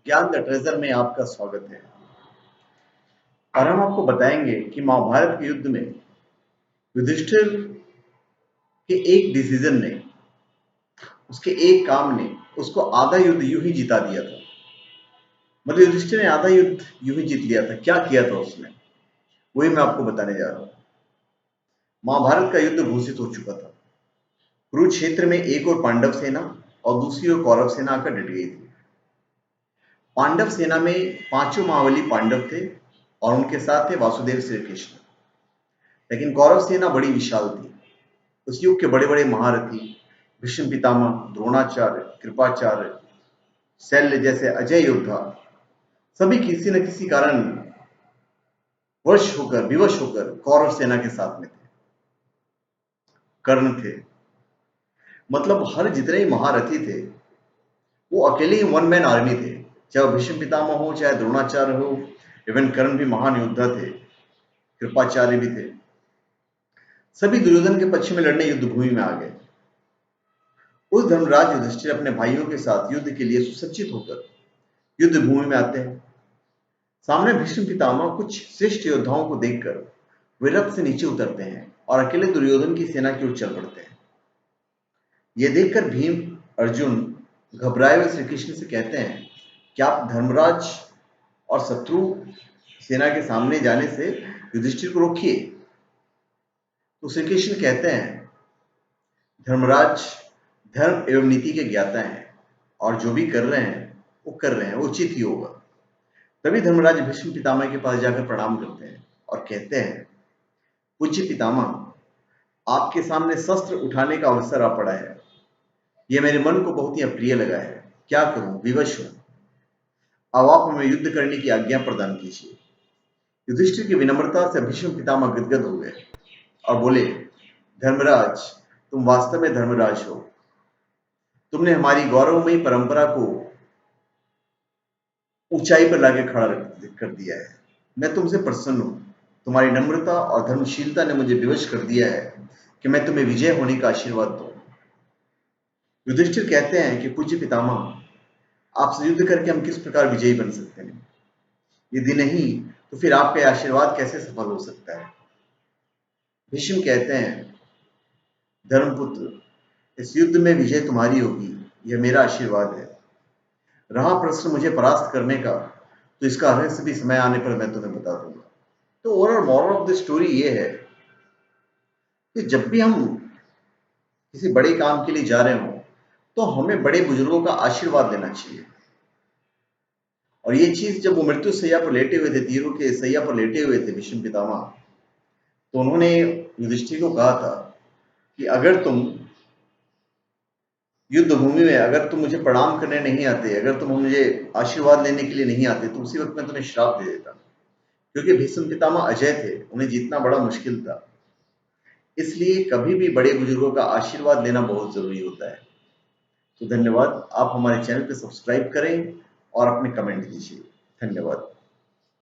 ज्ञान the treasure में आपका स्वागत है। और हम आपको बताएंगे कि महाभारत के युद्ध में युधिष्ठिर के एक डिसीजन ने, उसके एक काम ने उसको आधा युद्ध यूं ही जिता दिया था। मतलब युधिष्ठिर ने आधा युद्ध यूं ही जीत लिया था। क्या किया था उसने, वही मैं आपको बताने जा रहा हूं। महाभारत का युद्ध घोषित हो चुका था। कुरुक्षेत्र में एक और पांडव सेना और दूसरी ओर कौरव सेना आकर डट गई थी। पांडव सेना में पांचों महाबली पांडव थे और उनके साथ थे वासुदेव श्री कृष्ण। लेकिन कौरव सेना बड़ी विशाल थी। उस युग के बड़े बड़े महारथी भीष्म पितामह, द्रोणाचार्य, कृपाचार्य, शैल्य जैसे अजय योद्धा सभी किसी न किसी कारण विवश होकर कौरव सेना के साथ में थे। कर्ण थे। मतलब हर जितने ही महारथी थे वो अकेले ही वन मैन आर्मी थे। चाहे भीष्म पितामह हो, चाहे द्रोणाचार्य हो, इवन कर्ण भी महान योद्धा थे, कृपाचार्य भी थे। सभी दुर्योधन के पक्ष में लड़ने युद्ध भूमि में आ गए। उस धर्मराज युधिष्ठिर अपने भाइयों के साथ युद्ध के लिए सुसज्जित होकर युद्ध भूमि में आते हैं। सामने भीष्म पितामह कुछ श्रेष्ठ योद्धाओं को देखकर वे रथ से नीचे उतरते हैं और अकेले दुर्योधन की सेना की ओर चल पड़ते हैं। यह देखकर भीम अर्जुन घबराए हुए श्री कृष्ण से कहते हैं कि आप धर्मराज और शत्रु सेना के सामने जाने से युधिष्ठिर को रोकिए। तो श्री कृष्ण कहते हैं, धर्मराज धर्म एवं नीति के ज्ञाता हैं और जो भी कर रहे हैं वो उचित ही होगा। तभी धर्मराज भीष्म पितामह के पास जाकर प्रणाम करते हैं और कहते हैं, पूज्य पितामह, आपके सामने शस्त्र उठाने का अवसर आ पड़ा है। यह मेरे मन को बहुत ही अप्रिय लगा है। क्या करूं, विवश हूं। अब आप हमें युद्ध करने की आज्ञा प्रदान कीजिए। युधिष्ठिर की विनम्रता से भीष्म पितामह गदगद हो गए और बोले, धर्मराज, तुम वास्तव में धर्मराज हो। तुमने हमारी गौरवमयी परंपरा को ऊंचाई पर लाके खड़ा कर दिया है। मैं तुमसे प्रसन्न हूं। तुम्हारी नम्रता और धर्मशीलता ने मुझे विवश कर दिया है कि मैं तुम्हें विजय होने का आशीर्वाद दूं। युधिष्ठिर कहते हैं कि पूज्य पितामह, आपसे युद्ध करके हम किस प्रकार विजयी बन सकते हैं? यदि नहीं तो फिर आपका आशीर्वाद कैसे सफल हो सकता है? भीष्म कहते हैं, धर्मपुत्र, इस युद्ध में विजय तुम्हारी होगी, यह मेरा आशीर्वाद है। रहा प्रश्न मुझे परास्त करने का, तो इसका रहस्य भी समय आने पर मैं तुम्हें बता दूंगा। तो overall moral of the story ये है कि जब भी हम किसी बड़े काम के लिए जा रहे हो तो हमें बड़े बुजुर्गों का आशीर्वाद लेना चाहिए। और ये चीज जब वो मृत्यु सैया पर लेटे हुए थे, तीरों के सैया पर लेटे हुए थे भीष्म पितामह, तो उन्होंने युधिष्ठिर को कहा था कि अगर तुम युद्ध भूमि में, अगर तुम मुझे प्रणाम करने नहीं आते, अगर तुम मुझे आशीर्वाद लेने के लिए नहीं आते, तो उसी वक्त मैं तुम्हें श्राप दे देता। क्योंकि भीष्म पितामह अजय थे, उन्हें जीतना बड़ा मुश्किल था। इसलिए कभी भी बड़े बुजुर्गों का आशीर्वाद लेना बहुत जरूरी होता है। तो धन्यवाद। आप हमारे चैनल पे सब्सक्राइब करें और अपने कमेंट दीजिए। धन्यवाद।